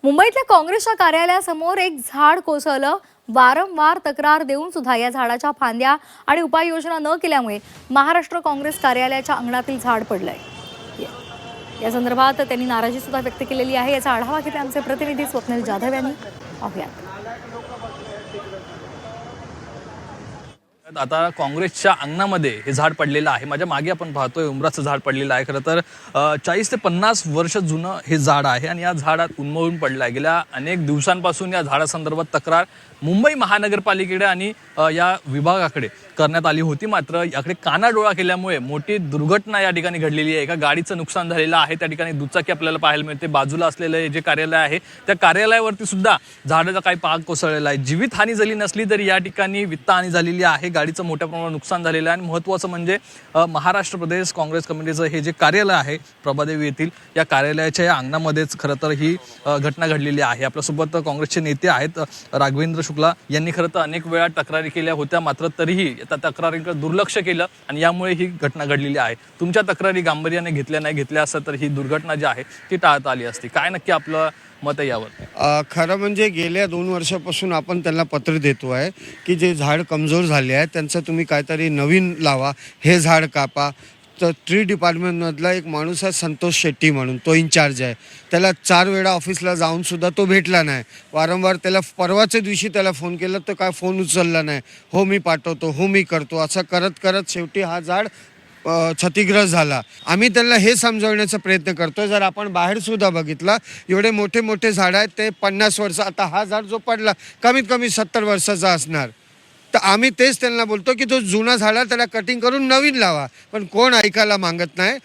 मुंबईतल्या काँग्रेसच्या कार्यालयासमोर एक झाड कोसळलं। वारंवार तक्रार देऊन सुद्धा या झाडाच्या फांद्या आणि उपाययोजना न केल्यामुळे महाराष्ट्र काँग्रेस कार्यालयाच्या अंगणातील झाड पडलंय। या संदर्भात त्यांनी नाराजी सुद्धा व्यक्त केलेली आहे। याचा आढावा घेतले आमचे प्रतिनिधी स्वप्नील जाधव यांनी। पाहूयात। आता काँग्रेसच्या अंगणामध्ये हे झाड पडलेलं आहे। माझ्या मागे आपण पाहतोय उंबराचं झाड पडलेलं आहे। खरं तर 40 ते 50 वर्ष जुनं हे झाड आहे आणि या झाडात उन्मळून पडलं आहे। गेल्या अनेक दिवसांपासून या झाडासंदर्भात तक्रार मुंबई महानगरपालिकेकडे आणि या विभागाकडे करण्यात आली होती। मात्र याकडे कानाडोळा केल्यामुळे मोठी दुर्घटना या ठिकाणी घडलेली आहे। एका गाडीचं नुकसान झालेलं आहे। त्या ठिकाणी दुचाकी आपल्याला पाहायला मिळते। बाजूला असलेलं जे कार्यालय आहे त्या कार्यालयावरती सुद्धा झाडाचा काही भाग कोसळलेला आहे। जीवितहानी झाली नसली तरी या ठिकाणी वित्तहानी झालेली आहे। गाडीचं मोठ्या प्रमाणात नुकसान झालेलं आहे आणि महत्त्वाचं म्हणजे महाराष्ट्र प्रदेश काँग्रेस कमिटीचं हे जे कार्यालय आहे प्रभादेवी येथील या कार्यालयाच्या या अंगणामध्येच खरं तर ही घटना घडलेली आहे। आपल्यासोबत काँग्रेसचे नेते आहेत राघवेंद्र शुक्ला यांनी खरं तर अनेक वेळा तक्रारी केल्या होत्या, मात्र तरीही त्या तक्रारीकडे दुर्लक्ष केलं आणि यामुळे ही घटना घडलेली आहे। तुमच्या तक्रारी गांभीर्याने घेतल्या असं तर ही दुर्घटना जी आहे ती टाळता आली असती। काय नक्की आपलं मत आहे यावर? खरं म्हणजे गेल्या 2 वर्षापासून आपण त्यांना पत्र देतो आहे की जे झाड कमजोर झाले आहे त्यांचं तुम्ही काहीतरी नवीन लावा, हे झाड कापा। तर ट्री डिपार्टमेंटमधला एक माणूस आहे संतोष शेट्टी म्हणून, तो इन्चार्ज आहे। त्याला 4 वेळा ऑफिसला जाऊन सुद्धा तो भेटला नाही। वारंवार त्याला परवाच्या दिवशी त्याला फोन केला तर काय फोन उचलला नाही। हो मी पाठवतो, हो मी करतो, असं करत करत शेवटी हा झाड क्षतिग्रस्त झाला। आम्ही त्यांना हे समजवण्याचा प्रयत्न करतो, जर आपण बाहेर सुद्धा बघितला एवढे मोठे मोठे झाड आहेत ते 50 वर्ष, आता हा झाड जो पडला कमीत कमी 70 वर्षाचा असणार। तर आम्ही तेच त्यांना बोलतो की तो जुना झाड त्याला कटिंग करून नवीन लावा, पण कोण ऐकायला मागत नाही।